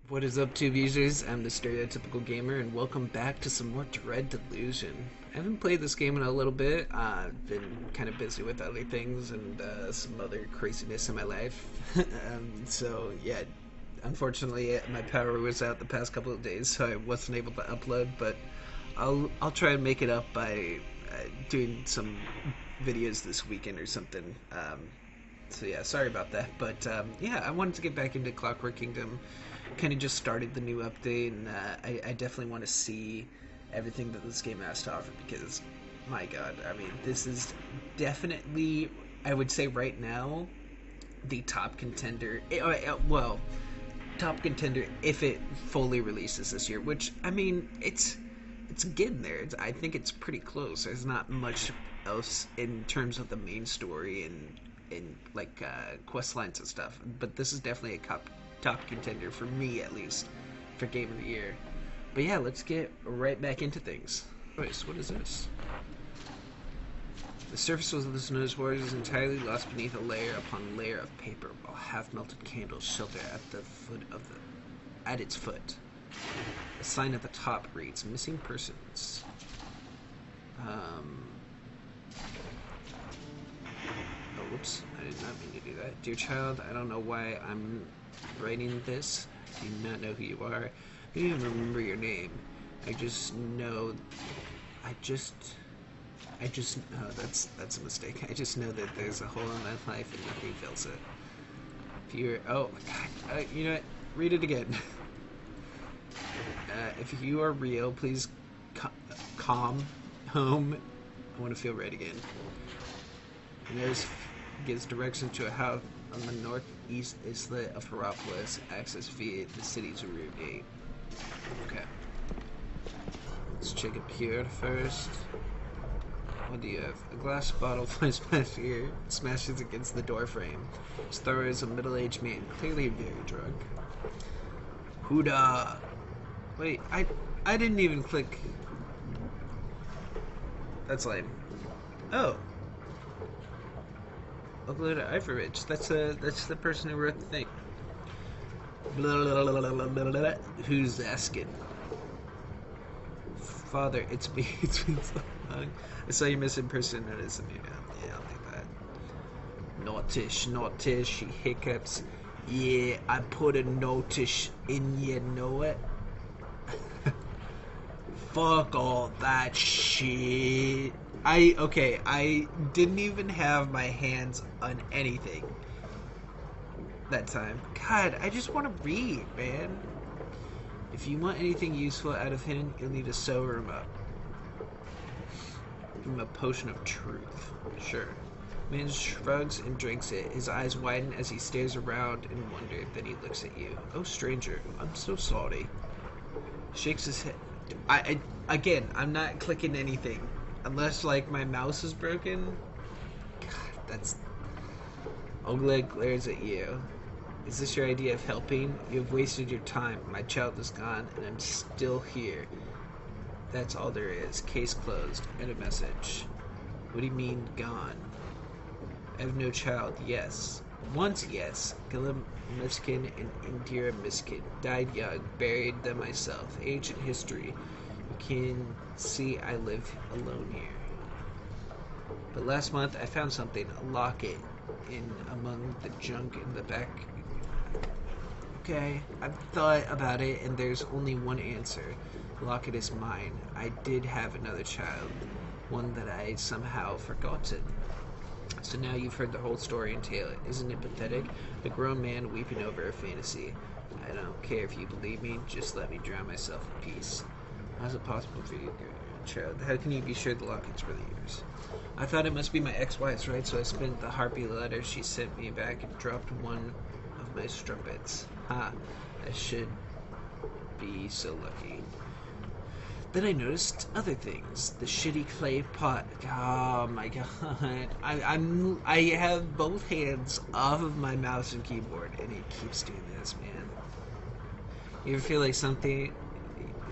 What is up, tube users? I'm the stereotypical gamer, and welcome back to some more Delusion. I haven't played this game in a little bit. I've been kind of busy with other things and some other craziness in my life. So yeah, unfortunately, my power was out the past couple of days, so I wasn't able to upload. But I'll try and make it up by doing some videos this weekend or something. So yeah, sorry about that. But yeah, I wanted to get back into Clockwork Kingdom. Kind of just started the new update, and I definitely want to see everything that this game has to offer because, my God, I mean, this is definitely, I would say right now, the top contender. Well, top contender if it fully releases this year. Which I mean, it's getting there. I think it's pretty close. There's not much else in terms of the main story and like quest lines and stuff. But this is definitely a top contender for me, at least, for Game of the Year. But yeah, let's get right back into things. What is this? The surface of the snow's waters is entirely lost beneath a layer upon layer of paper, while half-melted candles shelter at its foot. A sign at the top reads, "Missing persons." Oh, whoops. I did not mean to do that. Dear child, I don't know why I'm writing this. I do not know who you are. I don't even remember your name. I just know... Oh, that's a mistake. I just know that there's a hole in my life and nothing fills it. If you're... Oh, God. You know what? Read it again. If you are real, please calm home. I want to feel right again. And there's gives directions to a house on the northeast islet of Hierapolis, access via the city's rear gate. Okay. Let's check it here first. What do you have? A glass bottle flies past here, smashes against the door frame. Its thrower is a middle-aged man, clearly very drunk. Huda! Wait, I didn't even click. That's lame. Oh. Oglita Ivorich. That's the person who wrote the thing. Blah, blah, blah, blah, blah. Who's asking? Father, it's me. It's been so long. I saw you missing person notice. Yeah, I'll do that. Notice, she hiccups. Yeah, I put a notice in, you know it? Fuck all that shit. I didn't even have my hands on anything that time. God, I just want to read, man. If you want anything useful out of him, you'll need to sober him up. Give him a potion of truth. Sure. Man shrugs and drinks it. His eyes widen as he stares around in wonder. Then he looks at you. Oh, stranger, I'm so sorry. Shakes his head. Again, I'm not clicking anything. Unless, like, my mouse is broken. God, that's... Oleg glares at you. Is this your idea of helping? You have wasted your time. My child is gone, and I'm still here. That's all there is. Case closed. And a message. What do you mean, gone? I have no child. Yes. Once, yes. Gilem Miskin and Indira Miskin died young. Buried them myself. Ancient history. You can see I live alone here. But last month I found something. A locket in among the junk in the back. Okay, I've thought about it, and there's only one answer. The locket is mine. I did have another child, one that I somehow forgotten. So now you've heard the whole story and tale. Isn't it pathetic? A grown man weeping over a fantasy. I don't care if you believe me, just let me drown myself in peace. How's it possible for you, child? How can you be sure the locket's really yours? I thought it must be my ex-wife's, right? So I spent the harpy letter she sent me back and dropped one of my strumpets. Ha, I should be so lucky. Then I noticed other things. The shitty clay pot. Oh my god. I have both hands off of my mouse and keyboard, and it keeps doing this, man. You ever feel like something,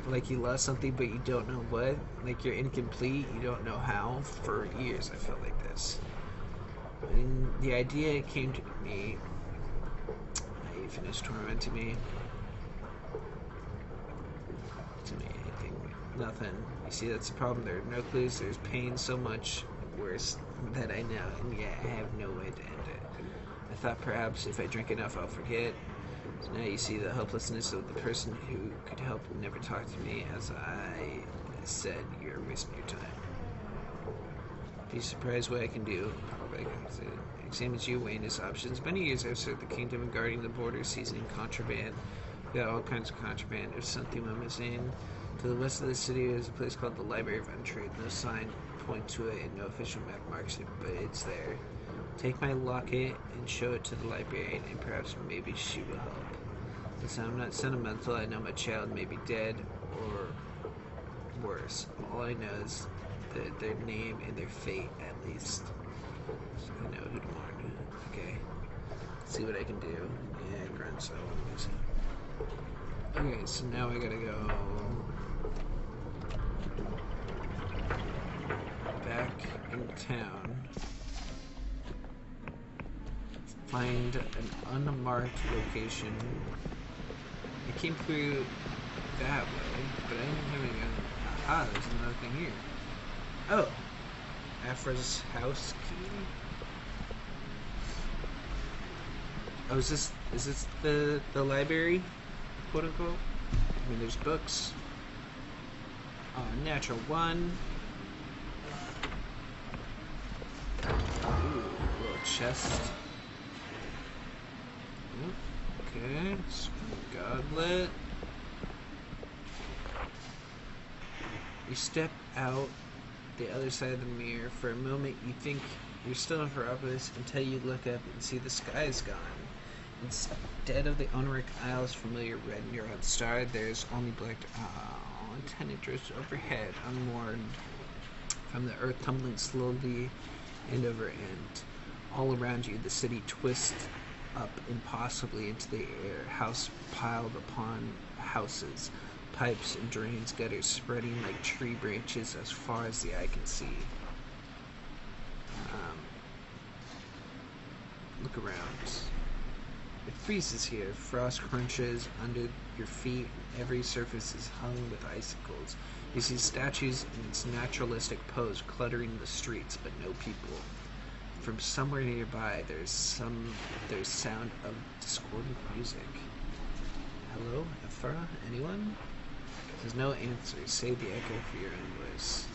like you lost something, but you don't know what? Like you're incomplete, you don't know how? For years I felt like this. And the idea came to me. You finished tormenting me. Nothing. You see, that's the problem. There are no clues. There's pain so much worse that I know, and yet I have no way to end it. I thought perhaps if I drink enough, I'll forget. So now you see the hopelessness of the person who could help never talk to me. As I said, you're wasting your time. Be surprised what I can do. Examines you, weighing his options. Many years I've served the kingdom and guarding the border, seizing contraband. We got all kinds of contraband. There's something I'm missing. To the west of the city is a place called the Library of Untrade. No sign point to it and no official map marks it, but it's there. Take my locket and show it to the librarian, and perhaps maybe she will help. Listen, I'm not sentimental. I know my child may be dead or worse. All I know is their name and their fate, at least. So I know who to mourn. Okay. See what I can do. Yeah, grunt, so okay, so now I gotta go back in town. Find an unmarked location. I came through that way, but I didn't have any gun. Aha, there's another thing here. Oh! Afra's house key? Oh, is this the library? Quote unquote? I mean, there's books. Natural one. Ooh, little chest. Okay, goblet. You step out the other side of the mirror. For a moment, you think you're still in Ferropolis until you look up and see the sky is gone. Instead of the Onric Isle's familiar red neon star, there's only black antenna drifts overhead, unmoored from the earth, tumbling slowly end over end. All around you, the city twists up impossibly into the air, house piled upon houses, pipes and drains, gutters spreading like tree branches as far as the eye can see. Look around. It freezes here. Frost crunches under your feet. Every surface is hung with icicles. You see statues in its naturalistic pose cluttering the streets, but no people. From somewhere nearby, there's sound of discordant music. Hello, Ephra? Anyone? There's no answer, save the echo for your own voice.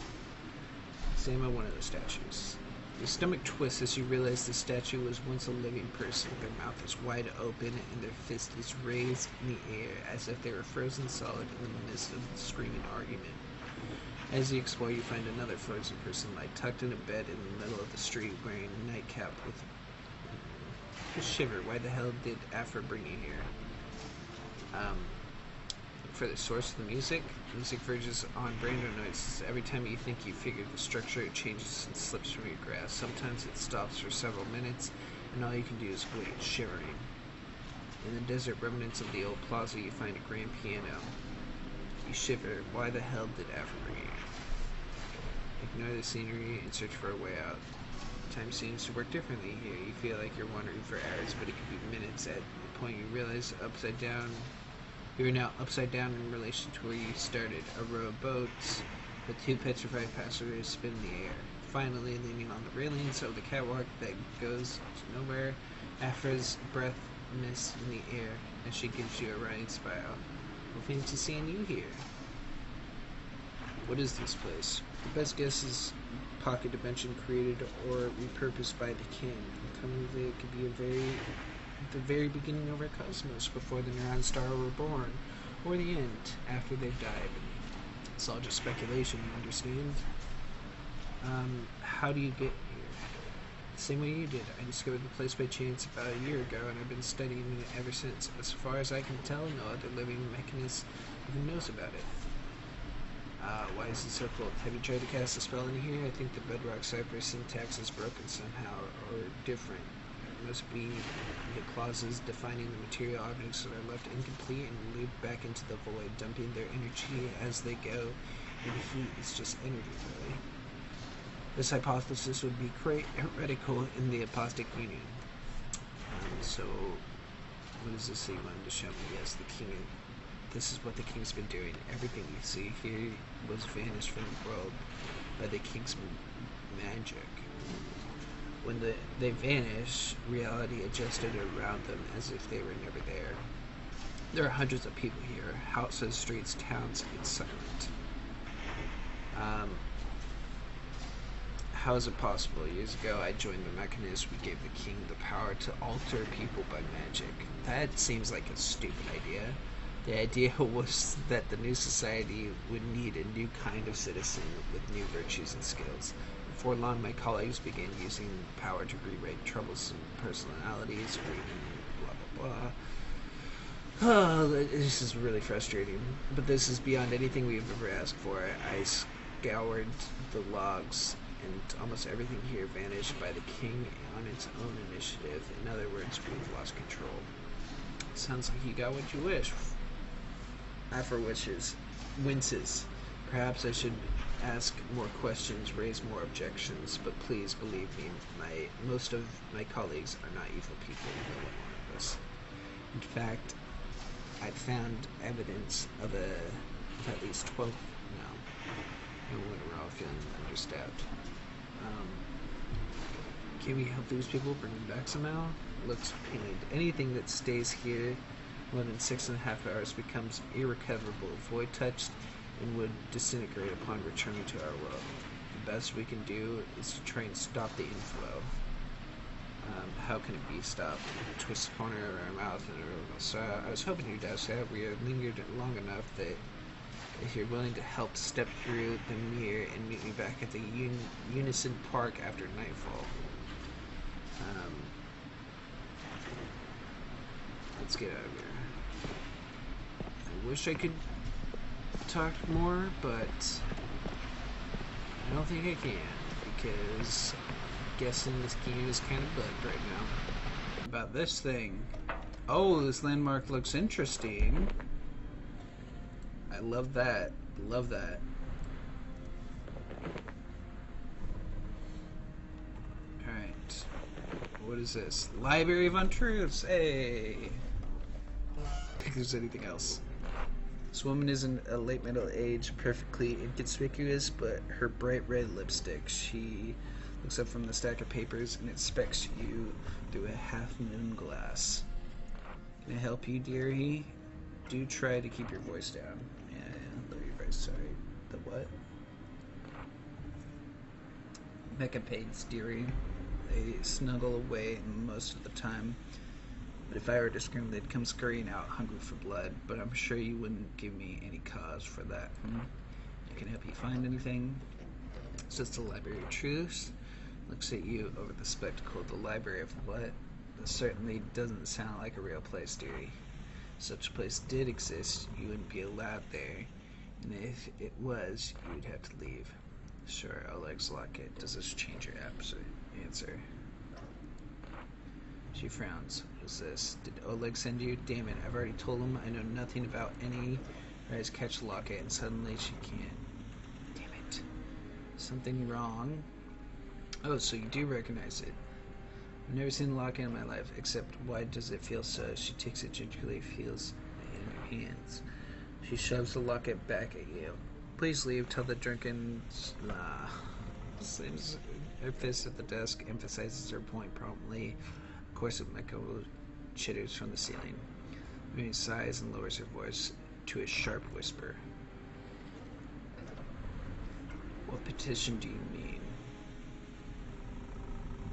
Same on one of the statues. Your stomach twists as you realize the statue was once a living person. Their mouth is wide open and their fist is raised in the air as if they were frozen solid in the midst of the screaming argument. As you explore, you find another frozen person tucked in a bed in the middle of the street wearing a nightcap with a shiver. Why the hell did Afra bring you here? For the source of the music verges on random noises. Every time you think you figured the structure, it changes and slips from your grasp. Sometimes it stops for several minutes, and all you can do is wait, shivering. In the desert remnants of the old plaza, you find a grand piano. You shiver. Why the hell did Afra bring you? Ignore the scenery and search for a way out. Time seems to work differently here. You feel like you're wandering for hours, but it could be minutes. At the point you realize you are now upside down in relation to where you started. A row of boats with two petrified passengers spin in the air. Finally, leaning on the railings of the catwalk that goes to nowhere, Afra's breath mists in the air as she gives you a wrying smile. Well, fancy seeing you here. What is this place? The best guess is pocket dimension created or repurposed by the king. Commonly, it could be the very beginning of our cosmos, before the Neuron Star were born, or the end, after they've died. It's all just speculation, you understand? How do you get here? The same way you did. I discovered the place by chance about a year ago, and I've been studying it ever since. As far as I can tell, no other living mechanist even knows about it. Why is it so cold? Have you tried to cast a spell in here? I think the bedrock cipher syntax is broken somehow, or different. It must be the clauses defining the material objects that are left incomplete and looped back into the void, dumping their energy as they go, and heat is just energy, really. This hypothesis would be quite heretical in the apostate union. So, what is this that you wanted to show me? Yes, the king This is what the king's been doing. Everything you see here was vanished from the world by the king's magic. When they vanish, reality adjusted around them as if they were never there. There are hundreds of people here, houses, streets, towns. It's silent. How is it possible? Years ago, I joined the mechanism. We gave the king the power to alter people by magic. That seems like a stupid idea. The idea was that the new society would need a new kind of citizen with new virtues and skills. Before long, my colleagues began using the power to rewrite troublesome personalities, or even blah blah blah. Oh, this is really frustrating. But this is beyond anything we've ever asked for. I scoured the logs, and almost everything here vanished by the king on its own initiative. In other words, we've lost control. Sounds like you got what you wish. After wishes, winces. Perhaps I should ask more questions, raise more objections, but please believe me, most of my colleagues are not evil people, no one of us. In fact, I found evidence of at least 12. No wonder we're all feeling understaffed. Can we help these people bring them back somehow? Looks pained. Anything that stays here more than 6.5 hours becomes irrecoverable, void touched, and would disintegrate upon returning to our world. The best we can do is to try and stop the inflow. How can it be stopped? Twist the corner of our mouth, and I was hoping you'd ask that. We have lingered long enough that if you're willing to help step through the mirror and meet me back at the Unison Park after nightfall. Let's get out of here. I wish I could talk more, but I don't think I can, because I'm guessing this game is kind of bugged right now. About this thing. Oh, this landmark looks interesting. I love that. Love that. Alright. What is this? Library of Untruths. Hey! I don't think there's anything else. This woman isn't a late middle age, perfectly inconspicuous, but her bright red lipstick. She looks up from the stack of papers and inspects you through a half-moon glass. Can I help you, dearie? Do try to keep your voice down. Yeah, you're very sorry. The what? Mechapades, dearie. They snuggle away most of the time. But if I were to scream, they'd come scurrying out, hungry for blood. But I'm sure you wouldn't give me any cause for that. I can help you find anything. So it's the Library of Truths. Looks at you over the spectacle. The Library of what? This certainly doesn't sound like a real place, dearie. If such a place did exist, you wouldn't be allowed there. And if it was, you'd have to leave. Sure, Oleg's locket. Does this change your answer? She frowns. What's this? Did Oleg send you? Damn it, I've already told him I know nothing about any. Her eyes catch the locket and suddenly she can't. Damn it. Something wrong? Oh, so you do recognize it. I've never seen the locket in my life, except why does it feel so? She takes it gingerly, feels it in her hands. She shoves the locket back at you. Please leave, tell the drunken... Slams her fist at the desk, emphasizes her point promptly. Of course, it echo chitters from the ceiling. Mary sighs and lowers her voice to a sharp whisper. What petition do you mean?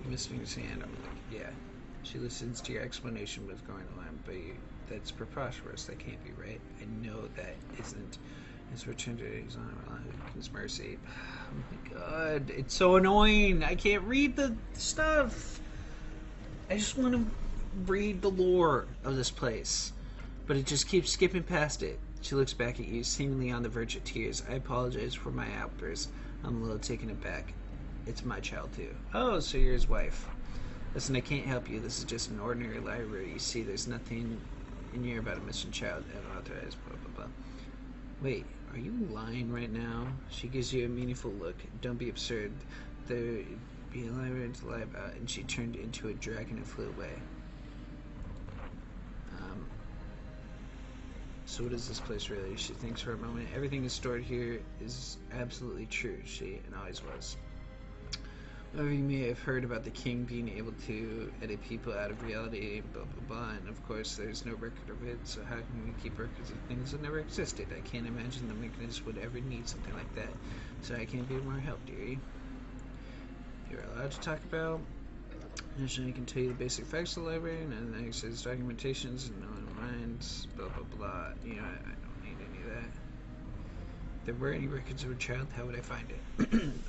You misunderstand. I'm like, yeah. She listens to your explanation with growing alarm, but that's preposterous. That can't be right. I know that isn't. His return to his his mercy. Oh my god, it's so annoying. I can't read the stuff. I just want to read the lore of this place, but it just keeps skipping past it. She looks back at you, seemingly on the verge of tears. I apologize for my outburst. I'm a little taken aback. It's my child too. Oh, so you're his wife. Listen, I can't help you. This is just an ordinary library. You see, there's nothing in here about a missing child. Unauthorized, blah, blah, blah. Wait, are you lying right now? She gives you a meaningful look. Don't be absurd. There'd be a library to lie about. And she turned into a dragon and flew away. So what is this place really? She thinks for a moment. Everything is stored here is absolutely true, she, and always was. Whatever you may have heard about the king being able to edit people out of reality, blah blah blah, and of course there's no record of it, so how can we keep records of things that never existed? I can't imagine the mechanist would ever need something like that, so I can't be of more help, dearie. You're allowed to talk about. Initially, I can tell you the basic facts of the library, and then it says documentations and no one minds, blah blah blah. You know, I don't need any of that. If there were any records of a child, how would I find it?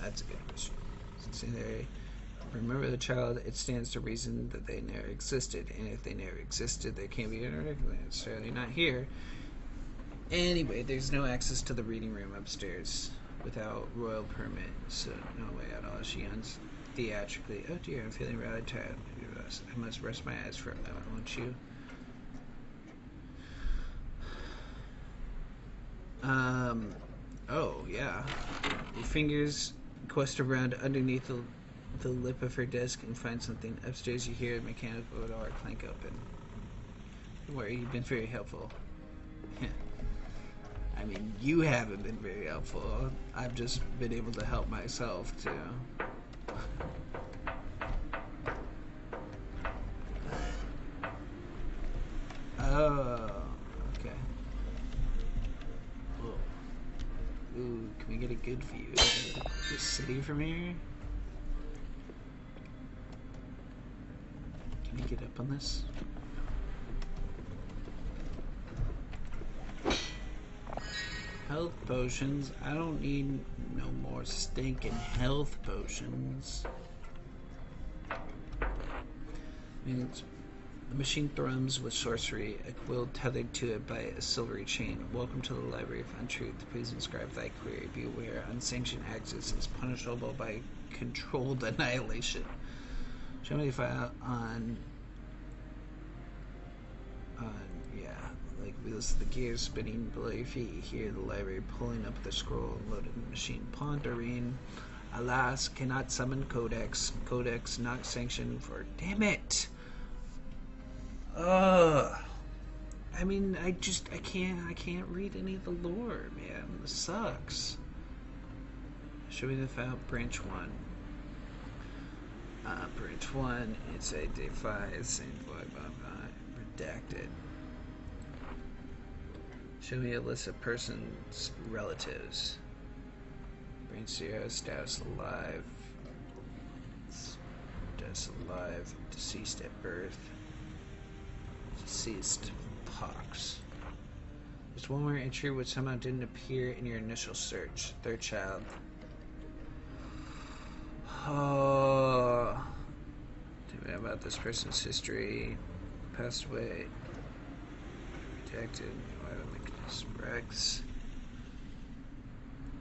That's a good question. Since they remember the child, it stands to reason that they never existed, and if they never existed, they can't be necessarily not here. Anyway, there's no access to the reading room upstairs without royal permit, so no way at all. She yawns theatrically. Oh dear, I'm feeling rather tired. I must rest my eyes for a moment, won't you? Oh, yeah. Your fingers quest around underneath the lip of her desk and find something. Upstairs you hear a mechanical door clank open. Don't worry, you've been very helpful. I mean, you haven't been very helpful. I've just been able to help myself, too. Oh, okay. Whoa. Ooh, can we get a good view of the city from here? Can you get up on this? Health potions? I don't need no more stinking health potions. The machine thrums with sorcery, a quill tethered to it by a silvery chain. Welcome to the Library of Untruth. Please inscribe thy query. Be aware, unsanctioned access is punishable by controlled annihilation. Show me the file on yeah, like we listen to the gears spinning below your feet. You hear the library pulling up the scroll and loaded in the machine. Pondering. Alas, cannot summon codex. Codex not sanctioned for. Damn it! Ugh. I mean, I can't read any of the lore, man. This sucks. Show me the file. Branch 1. Branch 1, it's a day 5, same blah blah blah. Redacted. Show me a list of persons' relatives. Branch 0, status alive. Status alive. Deceased at birth. Deceased pox. There's one more entry which somehow didn't appear in your initial search. Third child. Oh. Tell me about this person's history. Passed away. Protected. Rex.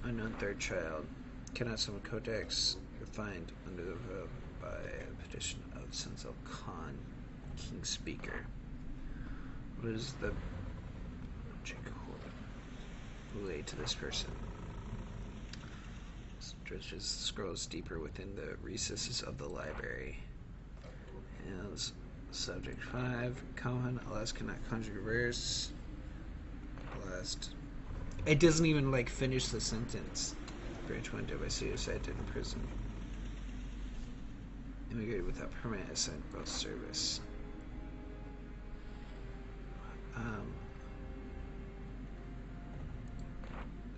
Unknown third child. Cannot summon codex. Defined under the vote by a petition of Senzel Khan, King Speaker. What is the relate to this person? Stretches scrolls deeper within the recesses of the library. And subject 5, common, alas cannot conjure verse. Blast. It doesn't even like finish the sentence. Branch 1 dead by suicide, dead in prison. Immigrated without permanent assigned both service.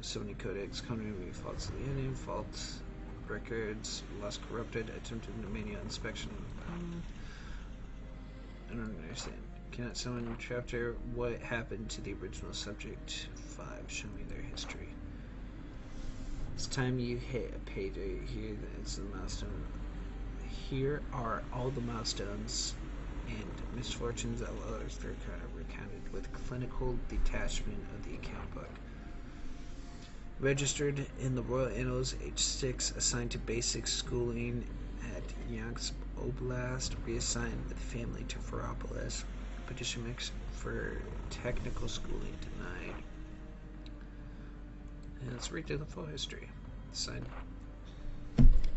So many codex, continuity faults of the ending, fault records, lost corrupted, attempted mania inspection. I don't understand. Cannot summon chapter. What happened to the original subject? 5. Show me their history. It's time you hit a pay date. Here is the milestone. Here are all the milestones and misfortunes that others are recounted with clinical detachment of the account book. Registered in the Royal Annals, age 6, assigned to basic schooling at Yansk Oblast, reassigned with family to Ferropolis. Petition mix for technical schooling denied. And let's read through the full history. Signed.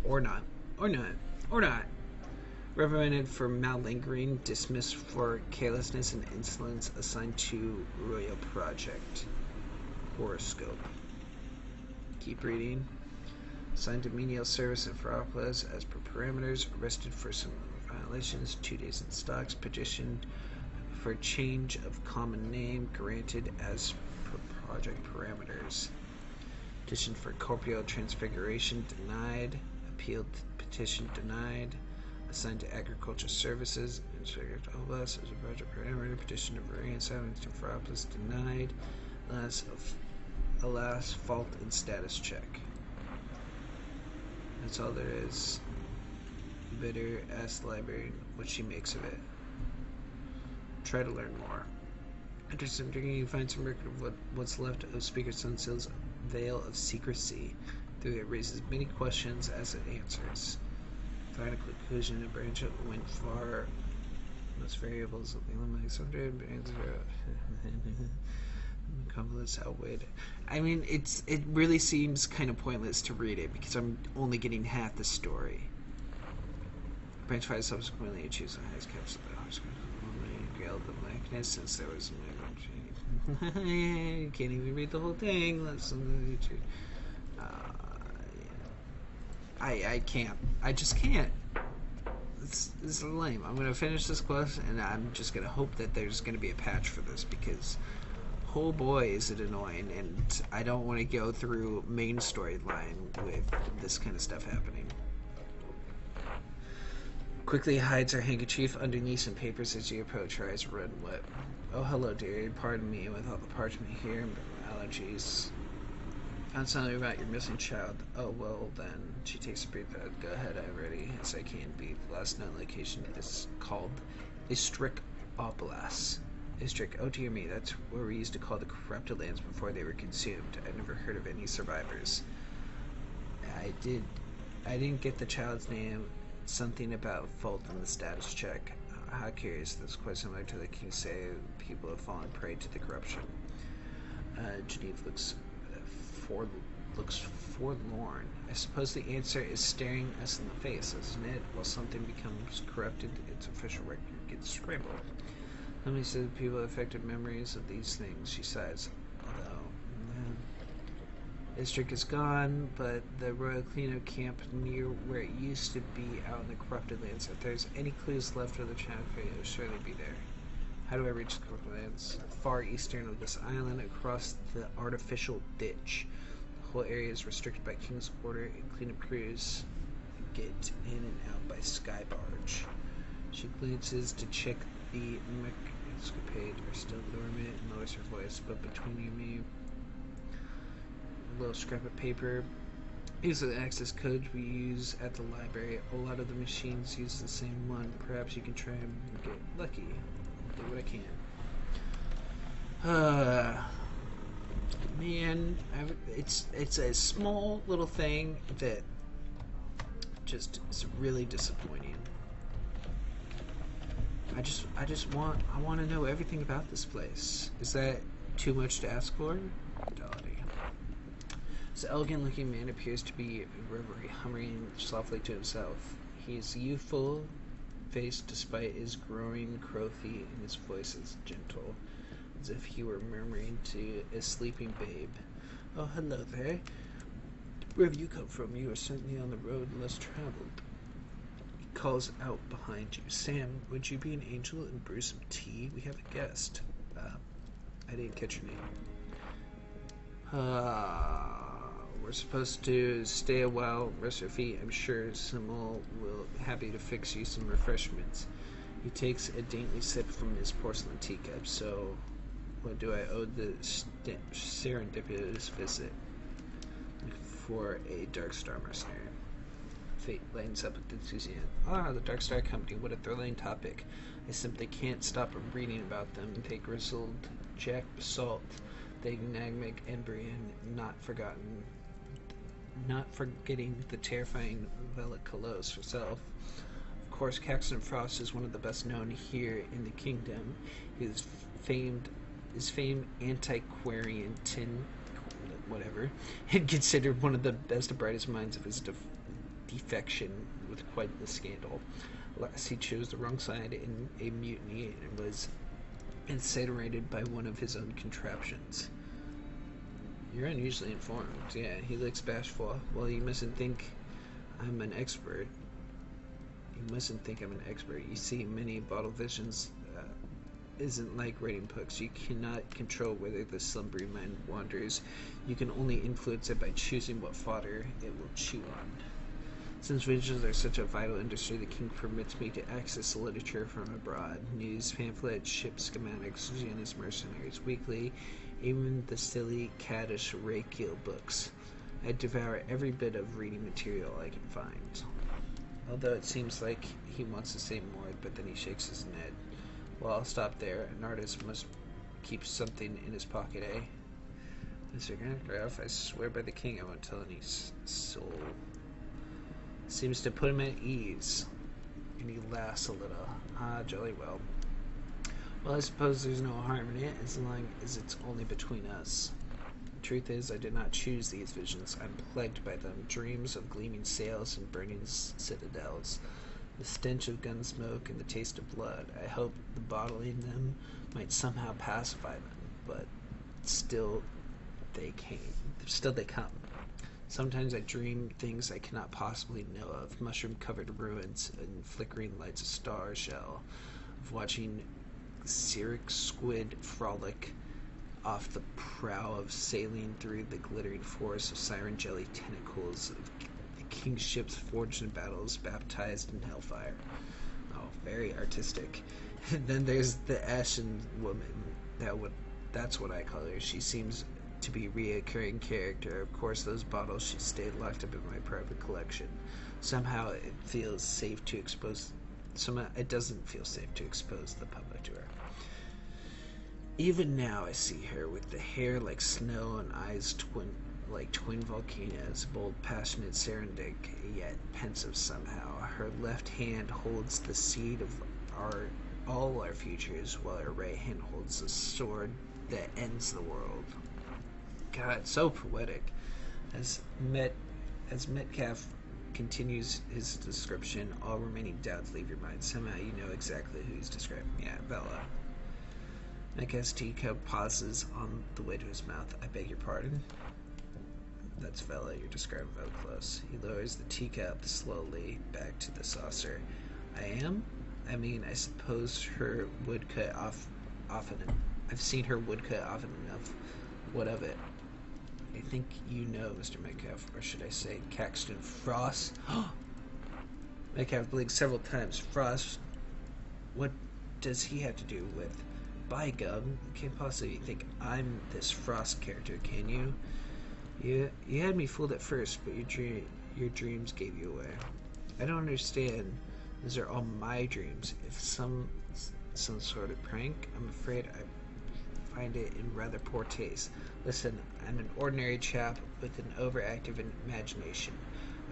Or not. Or not. Or not. Reprimanded for malingering, dismissed for carelessness and insolence, assigned to Royal Project. Horoscope. Keep reading. Assigned to menial service in Ferropolis as per parameters. Arrested for some violations. 2 days in stocks. Petitioned for change of common name. Granted as per project parameters. Petition for corporeal transfiguration. Denied. Appealed petition denied. Assigned to agriculture services. Inspector Oblast as a project parameter. Petition of variance assignment to Ferropolis denied. Alas, fault in status check. That's all there is. Bitter, ask the librarian what she makes of it. Try to learn more. After some digging, you find some record of what's left of Speaker Sunsil's veil of secrecy. Though it raises many questions as it answers. Final conclusion, a branch went far. Most variables of the eliminating subject, but answer. Complex outweighed. I mean, it really seems kind of pointless to read it because I'm only getting half the story. Branch 5 subsequently choose the highest caps of the horoscope. Gailed the blackness since there was you can't even read the whole thing. Let's I can't. I just can't. This is lame. I'm gonna finish this quest and I'm just gonna hope that there's gonna be a patch for this because oh boy is it annoying, and I don't want to go through main storyline with this kind of stuff happening. Quickly hides her handkerchief underneath some papers as you approach her eyes red and wet. Oh hello dear, pardon me with all the parchment here and allergies. Found something about your missing child. Oh well then. She takes a brief breath. Go ahead, I'm ready as I can be. The last known location is called Istrik Oblast. Istrik, oh dear me, that's what we used to call the corrupted lands before they were consumed. I never heard of any survivors. I didn't get the child's name. Something about fault in the status check. How curious. That's quite similar to the king say people have fallen prey to the corruption. Genevieve looks forlorn. I suppose the answer is staring us in the face, isn't it? While something becomes corrupted, its official record gets scrambled. Let me see the people affected memories of these things, she sighs. Although, Istrik is gone, but the Royal Cleanup Camp near where it used to be out in the corrupted lands. If there's any clues left of the child fate, it'll surely be there. How do I reach the corrupted lands? Far eastern of this island, across the artificial ditch. The whole area is restricted by King's order, and cleanup crews get in and out by sky barge. She glances to check the escapade are still dormant and lowers her voice, but between you and me, a little scrap of paper is the access code we use at the library. A lot of the machines use the same one. Perhaps you can try and get lucky. I'll do what I can. Man, it's a small little thing that just is really disappointing. I want to know everything about this place. Is that too much to ask for? Fidelity. This elegant-looking man appears to be in reverie, humming softly to himself. He is youthful faced despite his growing crothy, and his voice is gentle, as if he were murmuring to a sleeping babe. Oh, hello there. Wherever you come from, you are certainly on the road less traveled. Calls out behind you. Sam, would you be an angel and brew some tea? We have a guest. I didn't catch your name. We're supposed to stay a while, rest your feet. I'm sure Simul will happy to fix you some refreshments. He takes a dainty sip from his porcelain teacup. So, what do I owe the serendipitous visit? For a Dark Star mercenary. Fate lightens up with enthusiasm. The Dark Star Company, what a thrilling topic. I simply can't stop reading about them. They grizzled Jack Basalt, the enigmatic Embrian, not forgetting the terrifying Vela Kalos herself. Of course, Caxton Frost is one of the best known here in the kingdom. His famed antiquarian whatever, and considered one of the best and brightest minds of his defection with quite the scandal. Alas, he chose the wrong side in a mutiny and was incinerated by one of his own contraptions. You're unusually informed. Yeah, he looks bashful. Well, you mustn't think I'm an expert. You mustn't think I'm an expert. You see, many bottle visions isn't like reading books. You cannot control whether the slumbering mind wanders. You can only influence it by choosing what fodder it will chew on. Since visions are such a vital industry, the king permits me to access literature from abroad. News, pamphlets, ship schematics, Janus Mercenaries Weekly, even the silly, caddish Rakiel books. I devour every bit of reading material I can find. Although it seems like he wants to say more, but then he shakes his head. Well, I'll stop there. An artist must keep something in his pocket, eh? Mr. Grandgraph, I swear by the king I won't tell any soul. Seems to put him at ease. And he laughs a little. Ah, jolly well. Well, I suppose there's no harm in it, as long as it's only between us. The truth is, I did not choose these visions. I'm plagued by them. Dreams of gleaming sails and burning citadels. The stench of gun smoke and the taste of blood. I hoped the bottling them might somehow pacify them, but still they came. Still they come. Sometimes I dream things I cannot possibly know of. Mushroom-covered ruins and flickering lights of star shell. Of watching Cyric squid frolic off the prow of sailing through the glittering forest of siren jelly tentacles of the king's ships forged in battles, baptized in hellfire. Oh, very artistic. And then there's the Ashen woman. That's what I call her. She seems to be a reoccurring character. Of course, those bottles she stayed locked up in my private collection. Somehow it feels safe to expose. Somehow it doesn't feel safe to expose the public to her. Even now I see her with the hair like snow and eyes like twin volcanoes, bold, passionate, serendipity, yet pensive somehow. Her left hand holds the seed of all our futures, while her right hand holds the sword that ends the world. God, so poetic. As Metcalf continues his description, all remaining doubts leave your mind. Somehow you know exactly who he's describing. Yeah, Bella. Metcalf's teacup pauses on the way to his mouth. I beg your pardon? That's Vela, you're describing very close. He lowers the teacup slowly back to the saucer. I am? I mean, I suppose her woodcut often. I've seen her woodcut often enough. What of it? I think you know, Mr. Metcalf, or should I say, Caxton Frost. Metcalf blinked several times. Frost? What does he have to do with? By gum, you can't possibly think I'm this Frost character, can you? You had me fooled at first, but your dreams gave you away. I don't understand. These are all my dreams. If some sort of prank, I'm afraid I find it in rather poor taste. Listen, I'm an ordinary chap with an overactive imagination.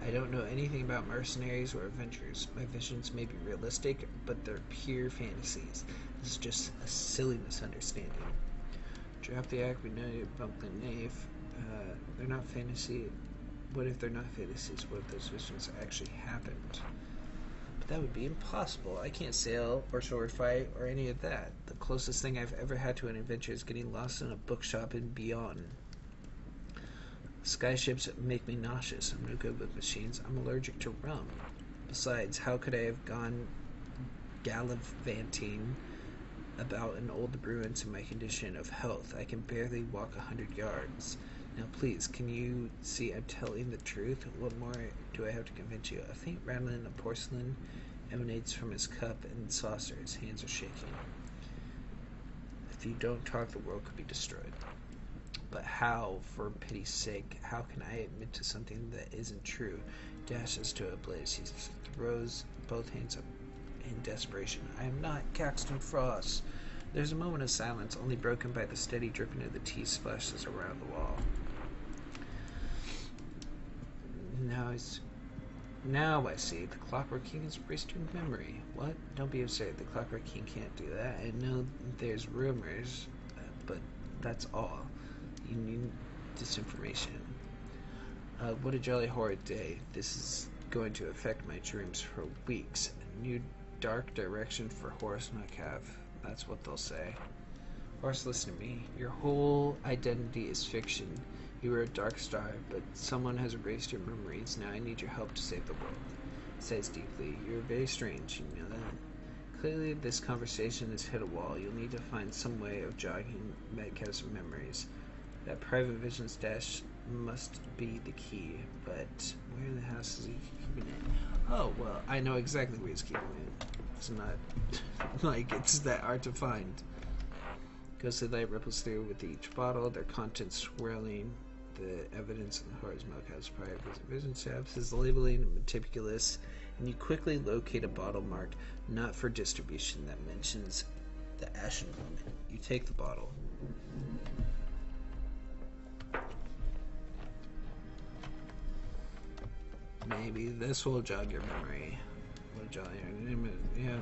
I don't know anything about mercenaries or adventures. My visions may be realistic, but they're pure fantasies. This is just a silly misunderstanding. Drop the act, we know you bumped the knave. They're not fantasy. What if they're not fantasies? What if those visions actually happened? But that would be impossible. I can't sail or sword fight or any of that. The closest thing I've ever had to an adventure is getting lost in a bookshop and beyond. Skyships make me nauseous. I'm no good with machines. I'm allergic to rum. Besides, how could I have gone gallivanting about an old ruins in my condition of health? I can barely walk 100 yards. Now please, can you see I'm telling the truth? What more do I have to convince you? A faint rattling of porcelain emanates from his cup and saucer. His hands are shaking. If you don't talk, the world could be destroyed. But how, for pity's sake, how can I admit to something that isn't true? Dashes to a blaze. He throws both hands up in desperation. I am not Caxton Frost. There's a moment of silence, only broken by the steady dripping of the tea splashes around the wall. Now I see. The Clockwork King has erased your memory. What? Don't be absurd. The Clockwork King can't do that. I know there's rumors, but that's all. You need this information. What a jolly horrid day. This is going to affect my dreams for weeks. A new dark direction for Horace Metcalf. That's what they'll say. Horace, listen to me. Your whole identity is fiction. You were a dark star, but someone has erased your memories. Now I need your help to save the world. He says deeply, you're very strange, you know that? Clearly this conversation has hit a wall. You'll need to find some way of jogging Metcalf's memories. That private vision stash must be the key, but where in the house is he keeping it? Oh, well, I know exactly where he's keeping it. It's not like it's that hard to find. Ghostly light ripples through with each bottle, their contents swirling. The evidence in the Horace Metcalf's prior vision staffs is labeling meticulous, and you quickly locate a bottle marked not for distribution that mentions the Ashen Woman. You take the bottle. Maybe this will jog your memory. Will jog your memory. Yeah.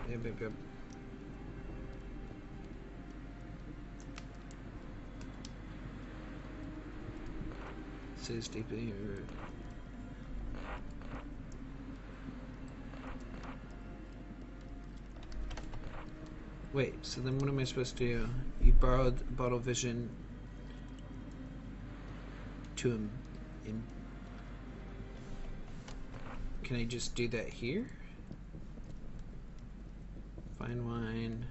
Says deeply in your... Wait, so then what am I supposed to do? You borrowed bottle vision to Can I just do that here? Fine wine.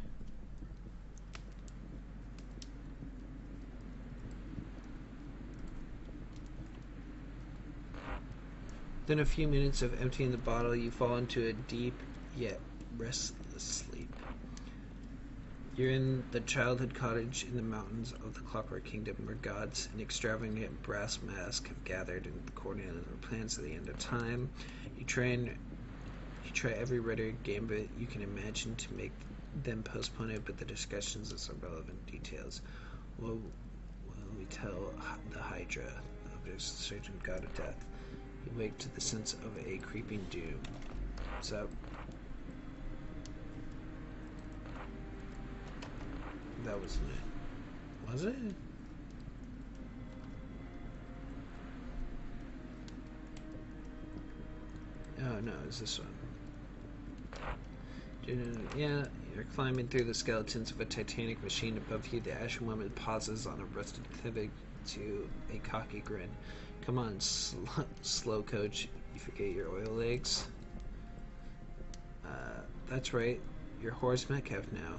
Within a few minutes of emptying the bottle, you fall into a deep yet restless sleep. You're in the childhood cottage in the mountains of the Clockwork Kingdom, where gods in extravagant brass masks have gathered in the coordinated plans of the end of time. You try every rhetoric gambit you can imagine to make them postpone it, but the discussions of irrelevant details. What will we tell the Hydra, the certain god of death? You wake to the sense of a creeping doom. What's up? That wasn't it. Was it? Oh no, it's this one. Yeah, you're climbing through the skeletons of a titanic machine above you. The Ashen Woman pauses on a rusted pivot to a cocky grin. Come on, slow coach. You forget your oil legs? That's right. You're Horace Metcalf now.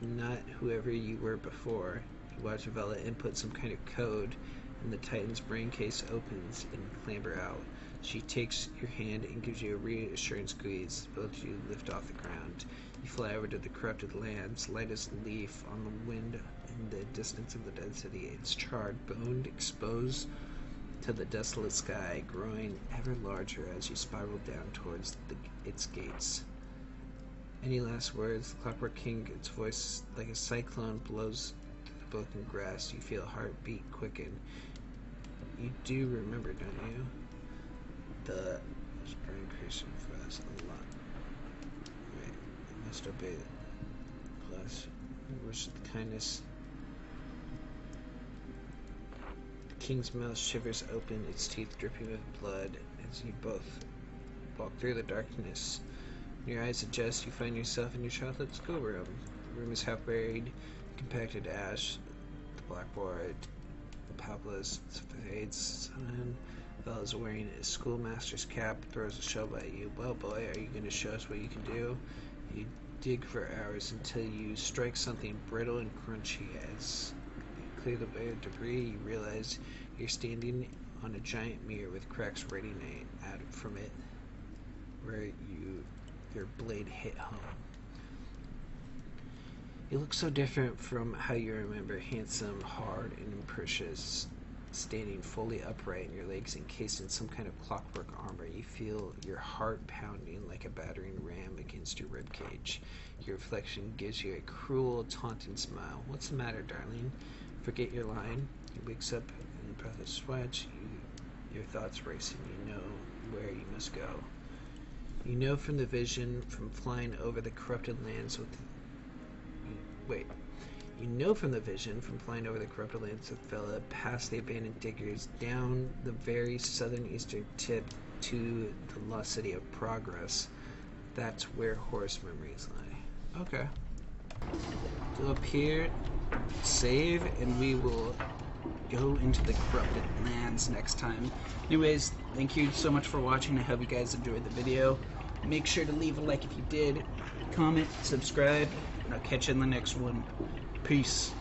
Not whoever you were before. You watch Vela input some kind of code, and the Titan's brain case opens and clamber out. She takes your hand and gives you a reassuring squeeze. Both you lift off the ground. You fly over to the corrupted lands, light as a leaf on the wind in the distance of the dead city. It's charred, boned, exposed to the desolate sky, growing ever larger as you spiral down towards its gates. Any last words? The Clockwork King, its voice like a cyclone, blows through the broken grass. You feel a heartbeat quicken. You do remember, don't you? The spring creation for us a lot. Wait, I must obey it. Plus, wish the kindness. The king's mouth shivers open, its teeth dripping with blood, as you both walk through the darkness. When your eyes adjust, you find yourself in your childhood schoolroom. The room is half buried in compacted ash. The blackboard, the palpably fades. Sun. Bella's wearing a schoolmaster's cap, throws a shovel at you. Well, boy, are you going to show us what you can do? You dig for hours until you strike something brittle and crunchy. As you clear the way of debris, you realize you're standing on a giant mirror with cracks radiating out from it, where your blade hit home. You look so different from how you remember, handsome, hard, and imperious, standing fully upright and your legs encased in some kind of clockwork armor. You feel your heart pounding like a battering ram against your ribcage. Your reflection gives you a cruel, taunting smile. What's the matter, darling? Forget your line? He wakes up in a breath of sweat. Your thoughts racing. You know where you must go. You know from the vision from flying over the corrupted lands with... You know from the vision from flying over the corrupted lands of Vela, past the abandoned diggers, down the very southern eastern tip to the lost city of Progress. That's where horse memories lie. Okay. Go up here, save, and we will go into the corrupted lands next time. Anyways, thank you so much for watching. I hope you guys enjoyed the video. Make sure to leave a like if you did, comment, subscribe, and I'll catch you in the next one. Peace.